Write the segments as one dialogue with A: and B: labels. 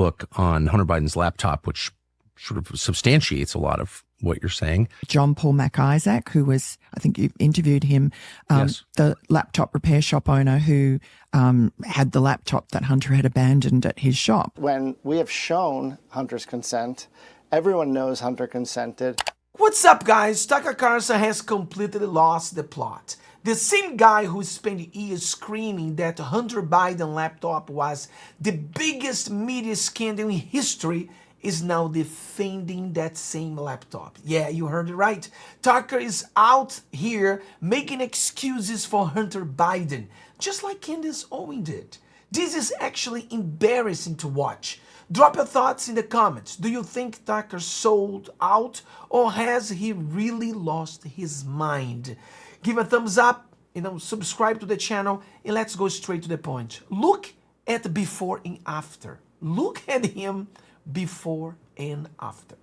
A: book on Hunter Biden's laptop, which sort of substantiates a lot of what you're saying.
B: John Paul MacIsaac, who was, I think you interviewed him,
A: Yes.
B: the laptop repair shop owner who had the laptop that Hunter had abandoned at his shop.
C: When we have shown Hunter's consent, everyone knows Hunter consented.
D: What's up, guys? Tucker Carlson has completely lost the plot. The same guy who spent years screaming that Hunter Biden laptop was the biggest media scandal in history is now defending that same laptop. Yeah, you heard it right. Tucker is out here making excuses for Hunter Biden, just like Candace Owens did. This is actually embarrassing to watch. Drop your thoughts in the comments. Do you think Tucker sold out, or has he really lost his mind? Give a thumbs up, subscribe to the channel, and let's go straight to the point. Look at the before and after. Look at him before and after.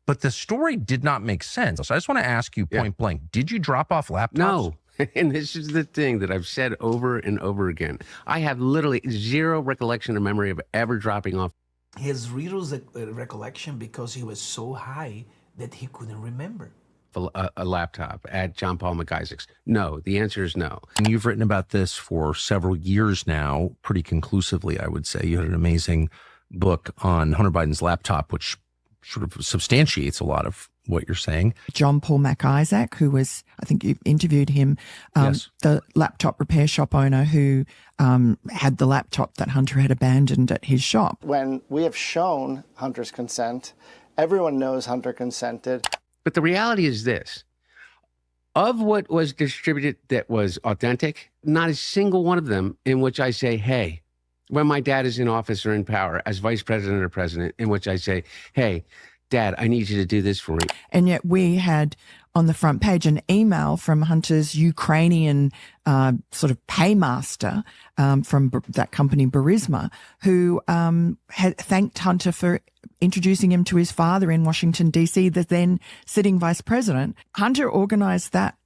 A: But the story did not make sense. So I just want to ask you point blank, did you drop off laptops?
E: No. And this is the thing that I've said over and over again. I have literally zero recollection or memory of ever dropping off.
D: His real recollection because he was so high that he couldn't remember.
E: A laptop at John Paul MacIsaac's. No, the answer is no.
A: And you've written about this for several years now, pretty conclusively, I would say. You had an amazing book on Hunter Biden's laptop, which sort of substantiates a lot of what you're saying.
B: John Paul MacIsaac, who was, I think you interviewed him, the laptop repair shop owner who had the laptop that Hunter had abandoned at his shop.
C: When we have shown Hunter's consent, everyone knows Hunter consented.
E: But the reality is this. Of what was distributed that was authentic, not a single one of them in which I say, hey, when my dad is in office or in power as vice president or president, in which I say, hey, Dad, I need you to do this for me.
B: And yet we had on the front page an email from Hunter's Ukrainian sort of paymaster from that company Burisma, who had thanked Hunter for introducing him to his father in Washington, D.C., the then sitting vice president. Hunter organized that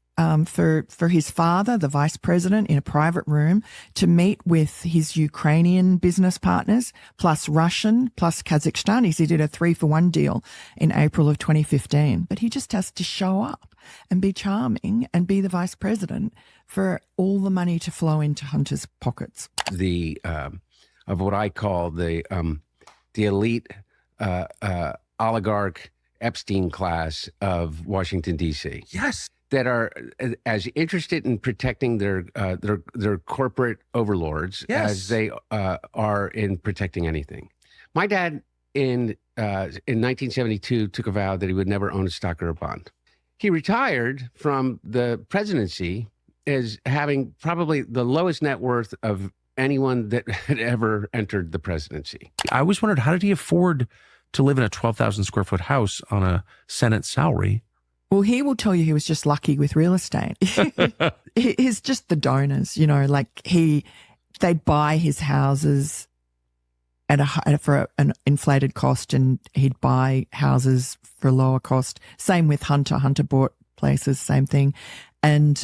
B: for his father, the vice president, in a private room to meet with his Ukrainian business partners, plus Russian, plus Kazakhstanis. He did a 3-for-1 deal in April of 2015. But he just has to show up and be charming and be the vice president for all the money to flow into Hunter's pockets.
E: The of what I call the elite oligarch Epstein class of Washington, D.C.
A: Yes.
E: That are as interested in protecting their corporate overlords as they are in protecting anything. My dad in 1972 took a vow that he would never own a stock or a bond. He retired from the presidency as having probably the lowest net worth of anyone that had ever entered the presidency.
A: I always wondered, how did he afford to live in a 12,000 square foot house on a Senate salary?
B: Well, he will tell you he was just lucky with real estate. He's just the donors, like they'd buy his houses for an inflated cost, and he'd buy houses for a lower cost. Same with Hunter. Hunter bought places, same thing. And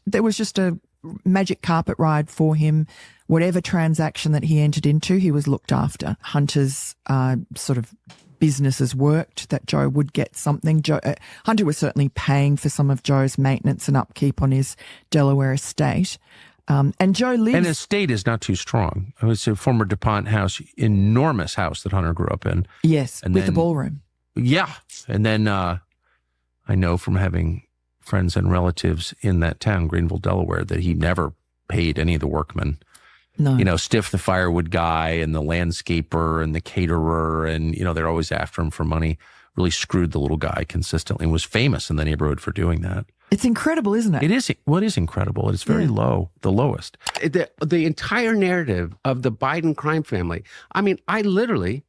B: there was just a magic carpet ride for him. Whatever transaction that he entered into, he was looked after. Hunter's sort of businesses worked, that Joe would get something. Hunter was certainly paying for some of Joe's maintenance and upkeep on his Delaware estate. And Joe lives...
A: And estate is not too strong. It was a former DuPont house, enormous house that Hunter grew up in.
B: Yes,
A: and
B: with the ballroom.
A: Yeah. And then I know from having friends and relatives in that town, Greenville, Delaware, that he never paid any of the workmen. No. Stiff the firewood guy and the landscaper and the caterer, and, they're always after him for money. Really screwed the little guy consistently and was famous in the neighborhood for doing that.
B: It's incredible, isn't it?
A: It is. Well, it is incredible. It's very low, the lowest.
E: The entire narrative of the Biden crime family, I mean, I literally,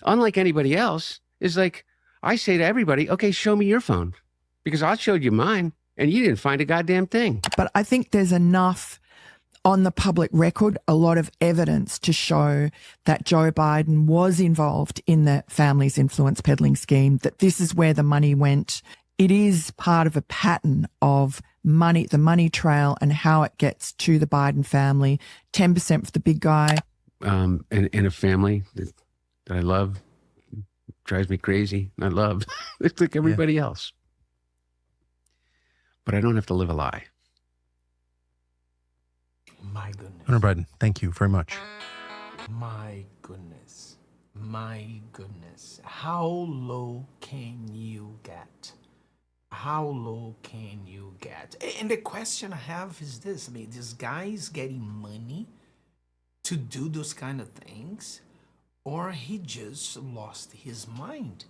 E: unlike anybody else, is like, I say to everybody, okay, show me your phone, because I showed you mine and you didn't find a goddamn thing.
B: But I think there's enough on the public record, a lot of evidence to show that Joe Biden was involved in the family's influence peddling scheme, that this is where the money went. It is part of a pattern of money, the money trail, and how it gets to the Biden family. 10% for the big guy.
E: in a family that I love, drives me crazy. I love. It's like everybody else. But I don't have to live a lie.
D: My goodness.
A: Hunter Biden, thank you very much.
D: My goodness. My goodness. How low can you get? How low can you get? And the question I have is this. I mean, this guy is getting money to do those kind of things, or he just lost his mind.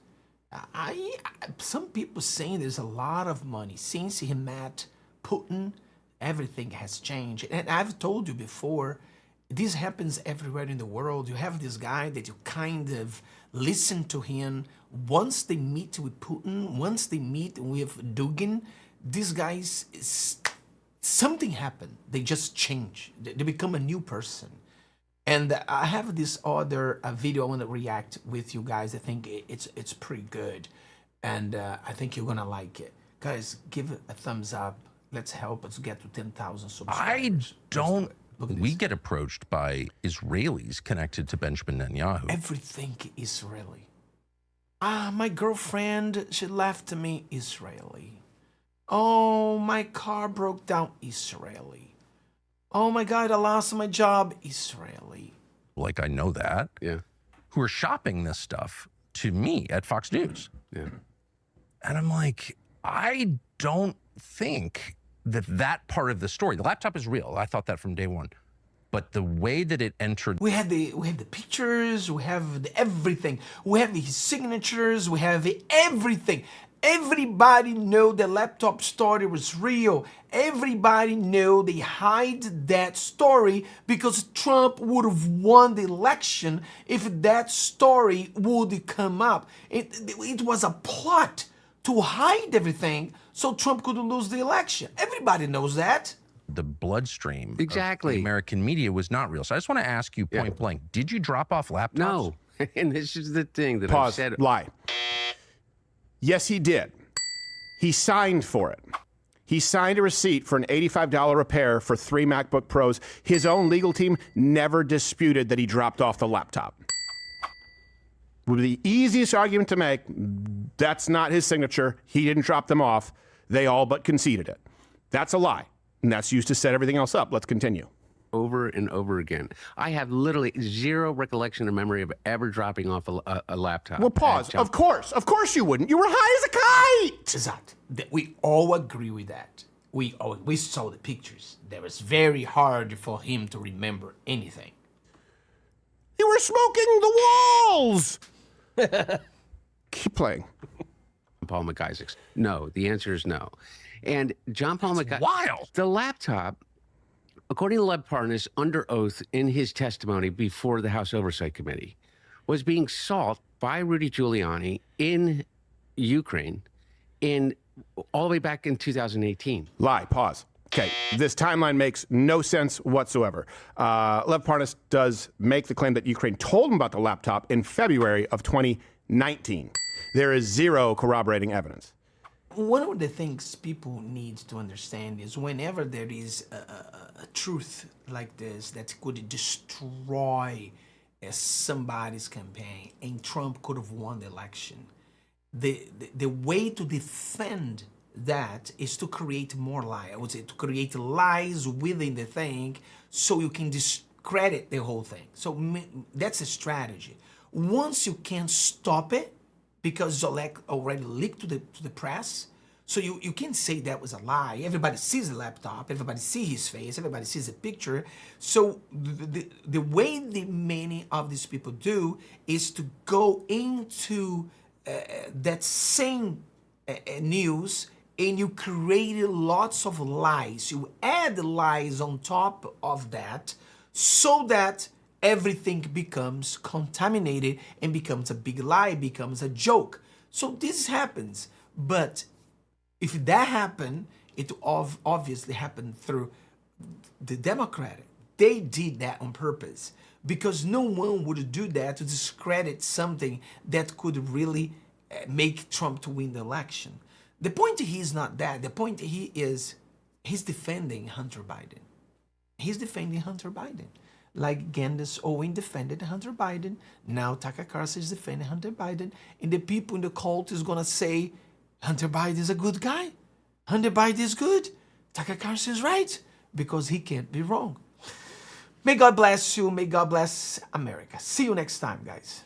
D: Some people saying there's a lot of money. Since he met Putin, everything has changed. And I've told you before, this happens everywhere in the world. You have this guy that you kind of listen to him. Once they meet with Putin, once they meet with Dugin, these guys, something happened. They just change. They become a new person. And I have this other video I want to react with you guys. I think it's pretty good. And I think you're going to like it. Guys, give it a thumbs up. Let's help us get to 10,000 subscribers.
A: We get approached by Israelis connected to Benjamin Netanyahu.
D: Everything Israeli. My girlfriend, she left me Israeli. Oh, my car broke down Israeli. Oh my God, I lost my job, Israeli.
A: Like, I know that.
E: Yeah.
A: Who are shopping this stuff to me at Fox News.
E: Yeah.
A: And I'm like, I don't think that part of the story, the laptop is real. I thought that from day one. But the way that it entered.
D: We have the pictures, we have everything. We have his signatures, we have everything. Everybody know the laptop story was real. Everybody know they hide that story because Trump would have won the election if that story would come up. It was a plot to hide everything so Trump could lose the election. Everybody knows that.
A: The bloodstream
E: Exactly.
A: of the American media was not real. So I just want to ask you point blank, did you drop off laptops?
E: No. And this is the thing that
F: Pause.
E: I've said.
F: Lie. Yes, he did. He signed for it. He signed a receipt for an $85 repair for 3 MacBook Pros. His own legal team never disputed that he dropped off the laptop. Would be the easiest argument to make. That's not his signature. He didn't drop them off. They all but conceded it. That's a lie. And that's used to set everything else up. Let's continue.
E: Over and over again. I have literally zero recollection or memory of ever dropping off a laptop.
F: Well, pause. Of course you wouldn't. You were high as a kite.
D: Exactly. We all agree with that. We saw the pictures. That was very hard for him to remember anything.
F: You were smoking the walls. Keep playing.
E: Paul McIsaacs. No, the answer is no. And John Paul McIsaacs.
A: Wild.
E: The laptop, according to Lev Parnas, under oath in his testimony before the House Oversight Committee, was being sought by Rudy Giuliani in Ukraine all the way back in 2018.
F: Lie. Pause. Okay, this timeline makes no sense whatsoever. Lev Parnas does make the claim that Ukraine told him about the laptop in February of 2019. There is zero corroborating evidence.
D: One of the things people need to understand is whenever there is a truth like this that could destroy somebody's campaign and Trump could have won the election, the way to defend that is to create more lies. I would say to create lies within the thing so you can discredit the whole thing. So that's a strategy. Once you can stop it, because Zolek already leaked to the press, so you can say that was a lie. Everybody sees the laptop, everybody sees his face, everybody sees the picture. So the way that many of these people do is to go into that same news and you create lots of lies. You add lies on top of that so that everything becomes contaminated and becomes a big lie, becomes a joke. So this happens. But if that happened, it obviously happened through the Democratic. They did that on purpose because no one would do that to discredit something that could really make Trump to win the election. The point here is not that. The point here is he's defending Hunter Biden. He's defending Hunter Biden. like Candace Owen defended Hunter Biden. Now Tucker Carlson is defending Hunter Biden. And the people in the cult is going to say, Hunter Biden is a good guy. Hunter Biden is good. Tucker Carlson is right. Because he can't be wrong. May God bless you. May God bless America. See you next time, guys.